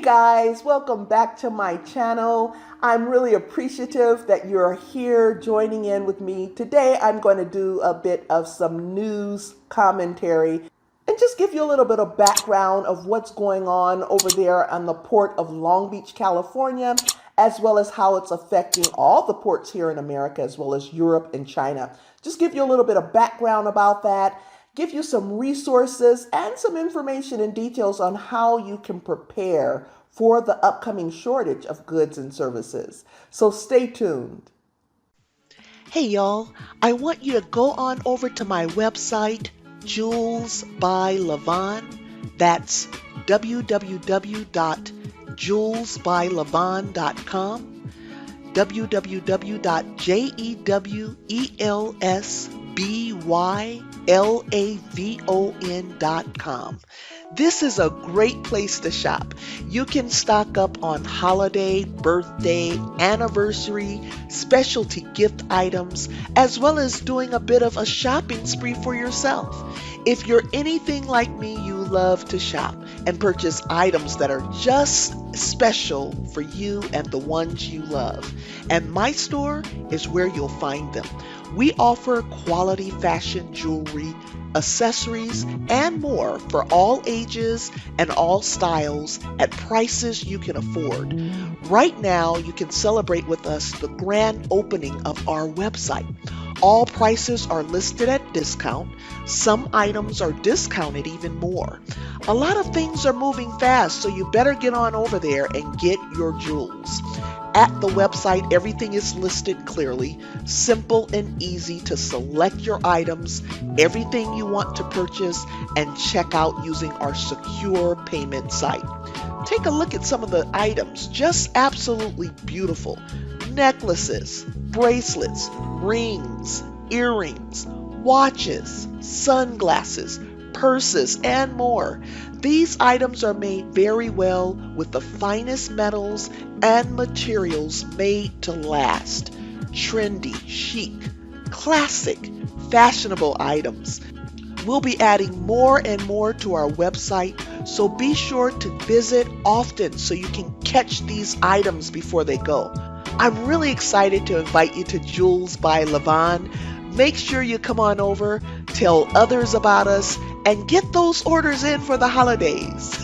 guys, welcome back to my channel. I'm really appreciative that you're here joining in with me. Today I'm going to do a bit of some news commentary and just give you a little bit of background of what's going on over there on the port of Long Beach, California, as well as how it's affecting all the ports here in America, as well as Europe and China. Just give you a little bit of background about that, give you some resources and some information and details on how you can prepare for the upcoming shortage of goods and services. So stay tuned. Hey y'all, I want you to go on over to my website, Jules by Lavonne. That's www.julesbylavonne.com, www.JEWELSBYLAVON.com. This is a great place to shop. You can stock up on holiday, birthday, anniversary, specialty gift items, as well as doing a bit of a shopping spree for yourself. If you're anything like me, you love to shop and purchase items that are just special for you and the ones you love. And my store is where you'll find them. We offer quality fashion jewelry, accessories, and more for all ages and all styles at prices you can afford. Right now, you can celebrate with us the grand opening of our website. All prices are listed at discount. Some items are discounted even more. A lot of things are moving fast, so you better get on over there and get your jewels. At the website, everything is listed clearly, simple and easy to select your items, everything you want to purchase, and check out using our secure payment site. Take a look at some of the items, just absolutely beautiful. Necklaces, bracelets, rings, earrings, watches, sunglasses, purses, and more. These items are made very well with the finest metals and materials made to last. Trendy, chic, classic, fashionable items. We'll be adding more and more to our website, so be sure to visit often so you can catch these items before they go. I'm really excited to invite you to Jules by Lavonne. Make sure you come on over, tell others about us, and get those orders in for the holidays.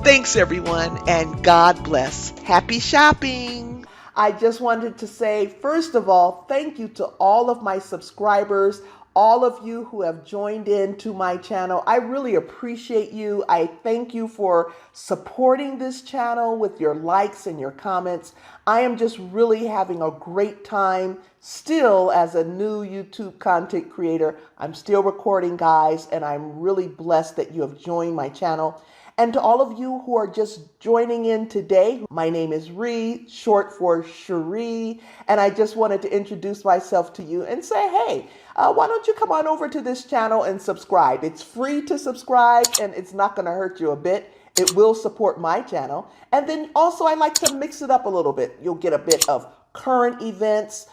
Thanks everyone, and God bless. Happy shopping! I just wanted to say, first of all, thank you to all of my subscribers, all of you who have joined in to my channel. I really appreciate you. I thank you for supporting this channel with your likes and your comments. I am just really having a great time still as a new YouTube content creator. I'm still recording, guys, and I'm really blessed that you have joined my channel. And to all of you who are just joining in today, my name is Ree, short for Cherie, and I just wanted to introduce myself to you and say, hey, why don't you come on over to this channel and subscribe? It's free to subscribe, and it's not going to hurt you a bit. It will support my channel. And then also I like to mix it up a little bit. You'll get a bit of current events.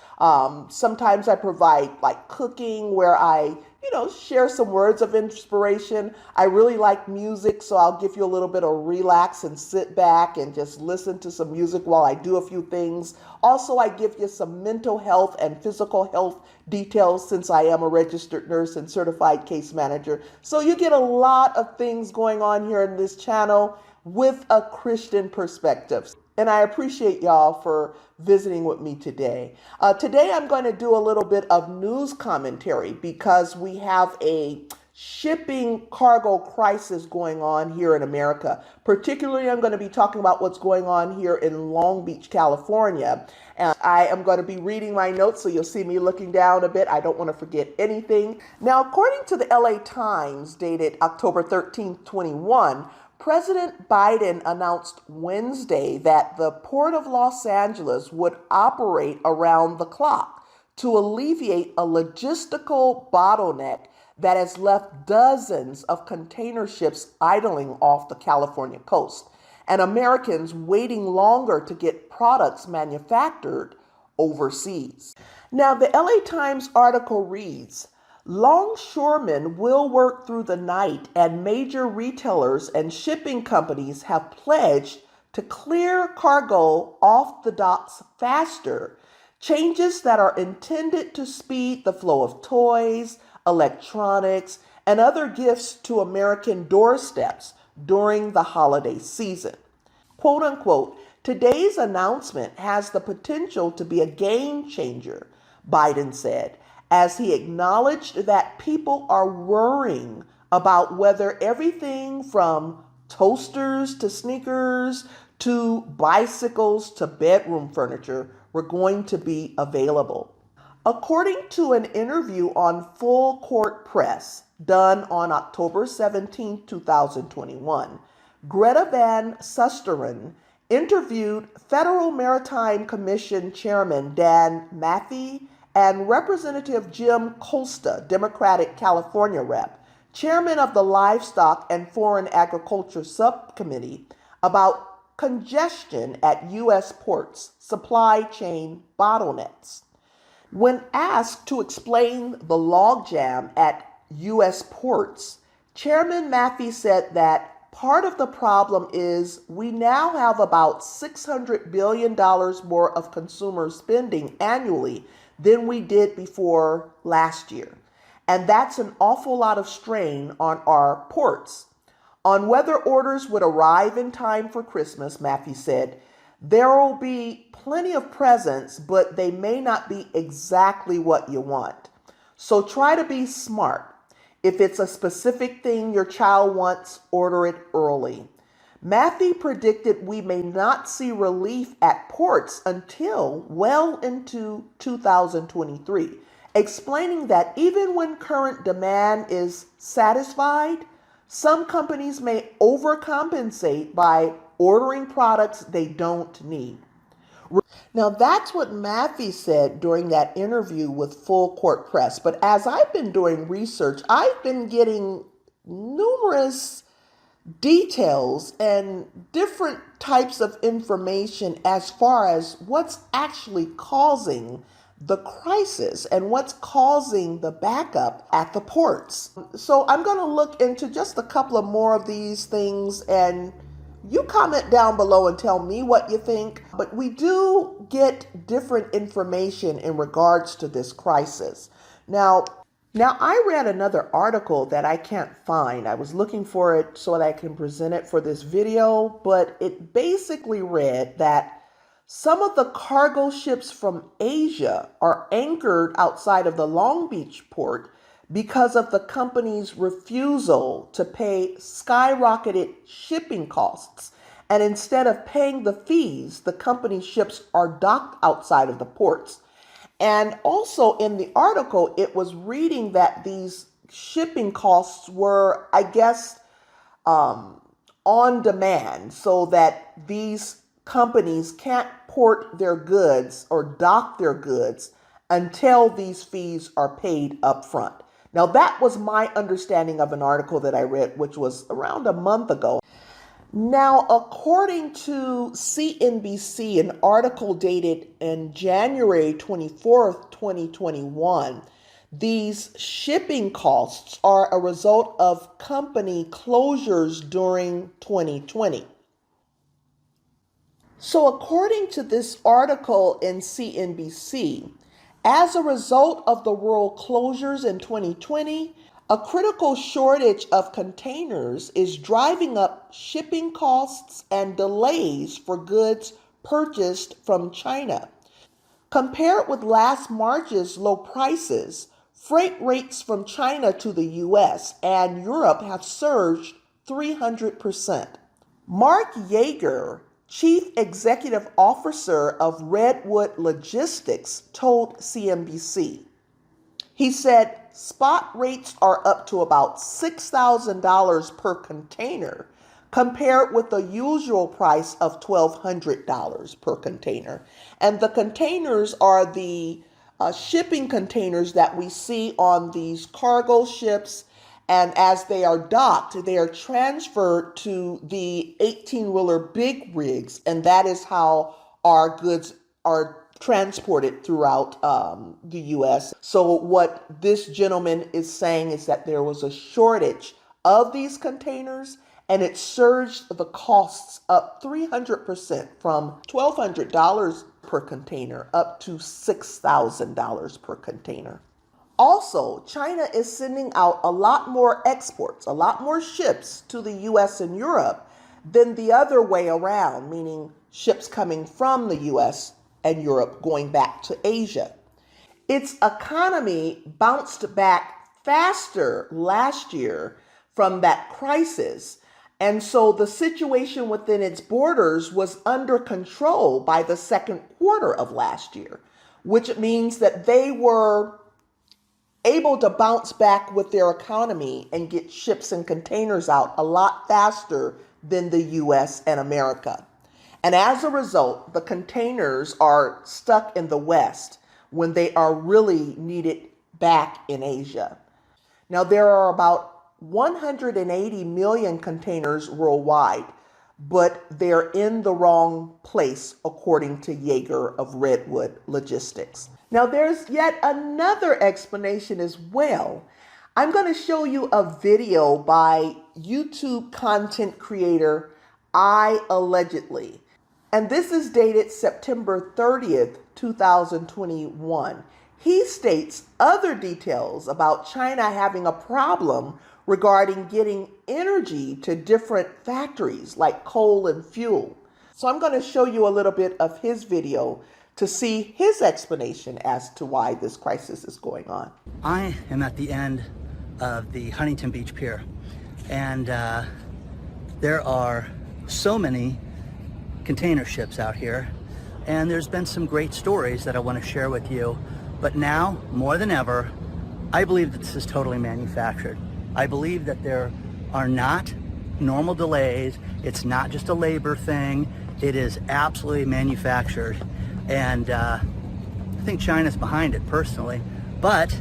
Sometimes I provide like cooking where I share some words of inspiration. I really like music, so I'll give you a little bit of relax and sit back and just listen to some music while I do a few things. Also, I give you some mental health and physical health details since I am a registered nurse and certified case manager. So you get a lot of things going on here in this channel with a Christian perspective. And I appreciate y'all for visiting with me today. Today I'm going to do a little bit of news commentary because we have a shipping cargo crisis going on here in America. Particularly, I'm going to be talking about what's going on here in Long Beach, California. And I am going to be reading my notes, so you'll see me looking down a bit. I don't want to forget anything. Now, according to the LA Times, dated October 13th, 21, President Biden announced Wednesday that the Port of Los Angeles would operate around the clock to alleviate a logistical bottleneck that has left dozens of container ships idling off the California coast and Americans waiting longer to get products manufactured overseas. Now, the LA Times article reads, longshoremen will work through the night, and major retailers and shipping companies have pledged to clear cargo off the docks faster, changes that are intended to speed the flow of toys, electronics, and other gifts to American doorsteps during the holiday season. Quote unquote, today's announcement has the potential to be a game changer, Biden said, as he acknowledged that people are worrying about whether everything from toasters to sneakers to bicycles to bedroom furniture were going to be available. According to an interview on Full Court Press done on October 17, 2021, Greta Van Susteren interviewed Federal Maritime Commission Chairman Dan Matthey and Representative Jim Costa, Democratic California rep, chairman of the Livestock and Foreign Agriculture Subcommittee, about congestion at U.S. ports, supply chain bottlenecks. When asked to explain the logjam at U.S. ports, Chairman Matthey said that part of the problem is we now have about $600 billion more of consumer spending annually than we did before last year. And that's an awful lot of strain on our ports. On whether orders would arrive in time for Christmas, Matthey said, there will be plenty of presents, but they may not be exactly what you want. So try to be smart. If it's a specific thing your child wants, order it early. Matthey predicted we may not see relief at ports until well into 2023, explaining that even when current demand is satisfied, some companies may overcompensate by ordering products they don't need. Now, that's what Matthey said during that interview with Full Court Press. But as I've been doing research, I've been getting numerous details and different types of information as far as what's actually causing the crisis and what's causing the backup at the ports. So I'm going to look into just a couple of more of these things, and you comment down below and tell me what you think. But we do get different information in regards to this crisis. Now I read another article that I can't find. I was looking for it so that I can present it for this video, but it basically read that some of the cargo ships from Asia are anchored outside of the Long Beach port because of the company's refusal to pay skyrocketed shipping costs. And instead of paying the fees, the company's ships are docked outside of the ports. And also in the article, it was reading that these shipping costs were, I guess, on demand, so that these companies can't port their goods or dock their goods until these fees are paid up front. Now, that was my understanding of an article that I read, which was around a month ago. Now, according to CNBC, an article dated in January 24th, 2021, these shipping costs are a result of company closures during 2020. So according to this article in CNBC, as a result of the world closures in 2020, a critical shortage of containers is driving up shipping costs and delays for goods purchased from China. Compared with last March's low prices, freight rates from China to the US and Europe have surged 300%. Mark Yeager, Chief Executive Officer of Redwood Logistics, told CNBC. He said spot rates are up to about $6,000 per container, compared with the usual price of $1,200 per container. And the containers are the shipping containers that we see on these cargo ships. And as they are docked, they are transferred to the 18-wheeler big rigs. And that is how our goods are transported throughout the U.S. So what this gentleman is saying is that there was a shortage of these containers, and it surged the costs up 300% from $1,200 per container up to $6,000 per container. Also, China is sending out a lot more exports, a lot more ships to the US and Europe than the other way around, meaning ships coming from the US and Europe going back to Asia. Its economy bounced back faster last year from that crisis, and so the situation within its borders was under control by the second quarter of last year, which means that they were able to bounce back with their economy and get ships and containers out a lot faster than the US and America. And as a result, the containers are stuck in the West when they are really needed back in Asia. Now, there are about 180 million containers worldwide, but they're in the wrong place, according to Yeager of Redwood Logistics. Now, there's yet another explanation as well. I'm going to show you a video by YouTube content creator I Allegedly. And this is dated September 30th, 2021. He states other details about China having a problem regarding getting energy to different factories like coal and fuel. So I'm going to show you a little bit of his video to see his explanation as to why this crisis is going on. I am at the end of the Huntington Beach Pier, and there are so many container ships out here, and there's been some great stories that I want to share with you, but now, more than ever, I believe that this is totally manufactured. I believe that there are not normal delays. It's not just a labor thing. It is absolutely manufactured. And I think China's behind it personally, but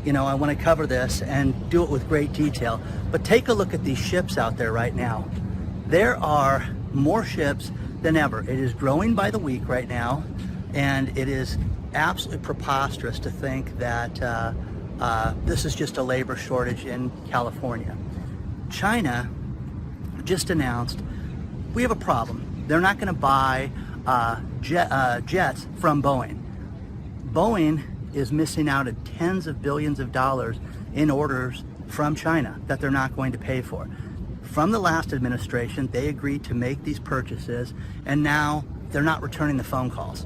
you know, I want to cover this and do it with great detail. But take a look at these ships out there right now. There are more ships than ever. It is growing by the week right now, and it is absolutely preposterous to think that this is just a labor shortage in California. China just announced we have a problem. They're not going to buy jets from Boeing. Boeing is missing out at tens of billions of dollars in orders from China that they're not going to pay for. From the last administration, they agreed to make these purchases, and now they're not returning the phone calls.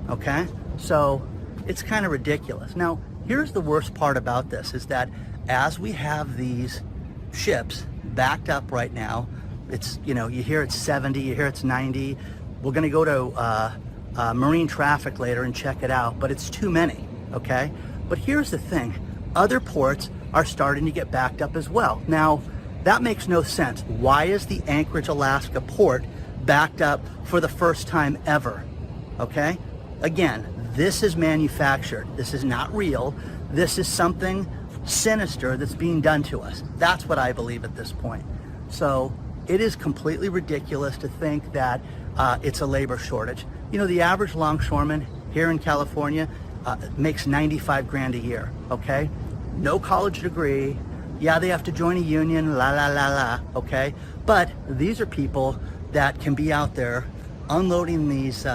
Okay? So it's kind of ridiculous. Now, here's the worst part about this is that as we have these ships backed up right now, it's, you know, you hear it's 70, you hear it's 90. We're going to go to marine traffic later and check it out, but it's too many, okay? But here's the thing. Other ports are starting to get backed up as well. Now, that makes no sense. Why is the Anchorage, Alaska port backed up for the first time ever, okay? Again, this is manufactured. This is not real. This is something sinister that's being done to us. That's what I believe at this point. So it is completely ridiculous to think that it's a labor shortage. You know, the average longshoreman here in California makes 95 grand a year, okay? No college degree. Yeah, they have to join a union, la, la, la, la, okay? But these are people that can be out there unloading these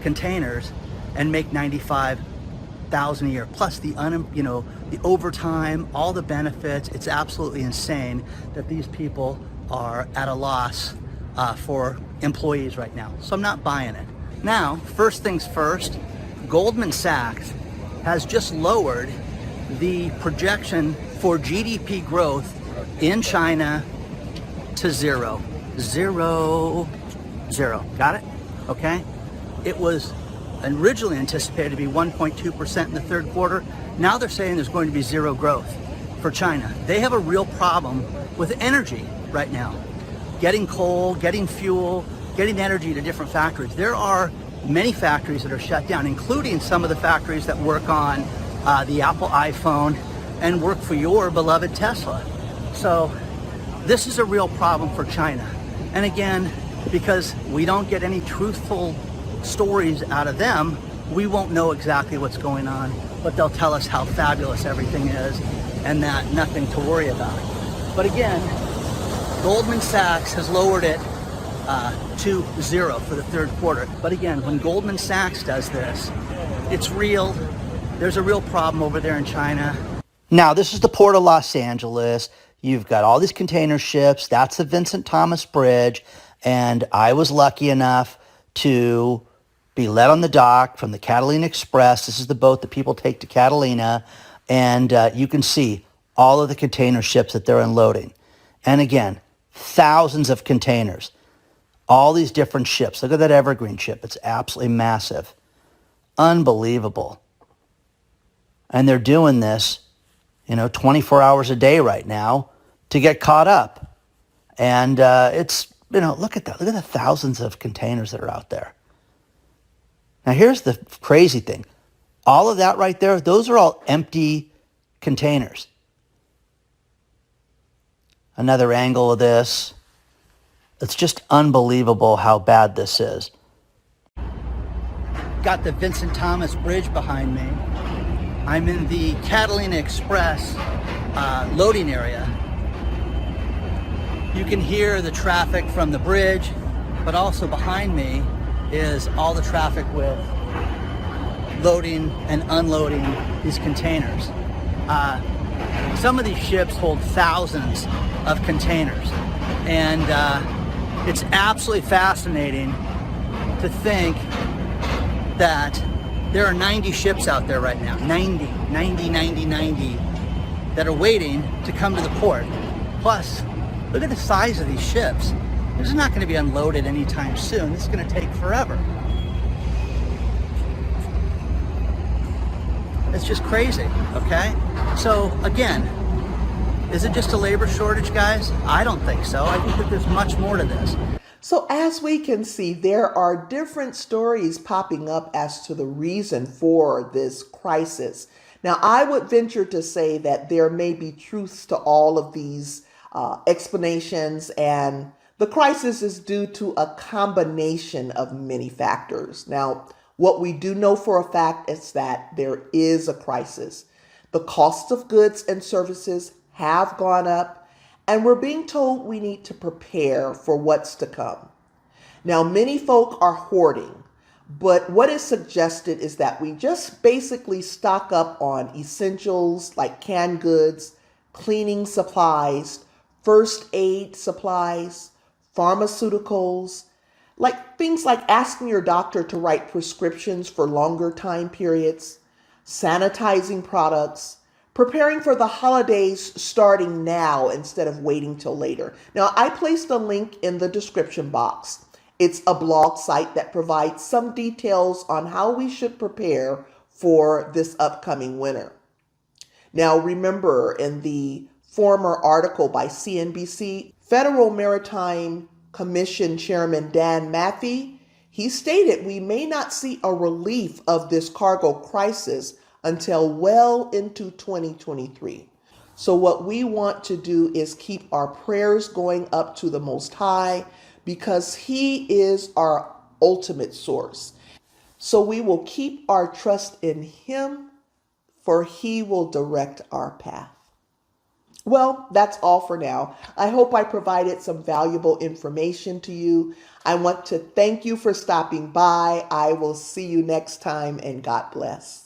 containers and make 95,000 a year, plus the the overtime, all the benefits. It's absolutely insane that these people are at a loss for employees right now. So I'm not buying it. Now, first things first, Goldman Sachs has just lowered the projection for GDP growth in China to zero. Zero. Got it? Okay? It was originally anticipated to be 1.2% in the third quarter. Now they're saying there's going to be zero growth for China. They have a real problem with energy right now. Getting coal, getting fuel, getting energy to different factories. There are many factories that are shut down, including some of the factories that work on the Apple iPhone and work for your beloved Tesla. So this is a real problem for China. And again, because we don't get any truthful stories out of them, we won't know exactly what's going on, but they'll tell us how fabulous everything is and that nothing to worry about. But again, Goldman Sachs has lowered it to 0 for the third quarter. But again, when Goldman Sachs does this, it's real. There's a real problem over there in China. Now, this is the Port of Los Angeles. You've got all these container ships. That's the Vincent Thomas Bridge. And I was lucky enough to be led on the dock from the Catalina Express. This is the boat that people take to Catalina. And you can see all of the container ships that they're unloading. And again, thousands of containers. All these different ships. Look at that Evergreen ship. It's absolutely massive. Unbelievable. And they're doing this, 24 hours a day right now to get caught up. And it's, look at that. Look at the thousands of containers that are out there. Now, here's the crazy thing. All of that right there, those are all empty containers. Another angle of this. It's just unbelievable how bad this is. Got the Vincent Thomas Bridge behind me. I'm in the Catalina Express loading area. You can hear the traffic from the bridge, but also behind me is all the traffic with loading and unloading these containers. Some of these ships hold thousands of containers, and it's absolutely fascinating to think that there are 90 ships out there right now, 90 that are waiting to come to the port. Plus, look at the size of these ships. This is not going to be unloaded anytime soon. This is going to take forever. It's just crazy, okay? So again, is it just a labor shortage, guys? I don't think so. I think that there's much more to this. So as we can see, there are different stories popping up as to the reason for this crisis. Now, I would venture to say that there may be truths to all of these explanations, and the crisis is due to a combination of many factors. Now, what we do know for a fact is that there is a crisis. The cost of goods and services have gone up, and we're being told we need to prepare for what's to come. Now, many folk are hoarding, but what is suggested is that we just basically stock up on essentials like canned goods, cleaning supplies, first aid supplies, pharmaceuticals, like things like asking your doctor to write prescriptions for longer time periods, sanitizing products, preparing for the holidays starting now instead of waiting till later. Now, I placed a link in the description box. It's a blog site that provides some details on how we should prepare for this upcoming winter. Now, remember, in the former article by CNBC, Federal Maritime Commission Chairman Dan Maffei, he stated we may not see a relief of this cargo crisis until well into 2023. So what we want to do is keep our prayers going up to the Most High, because He is our ultimate source. So we will keep our trust in Him, for He will direct our path. Well, that's all for now. I hope I provided some valuable information to you. I want to thank you for stopping by. I will see you next time, and God bless.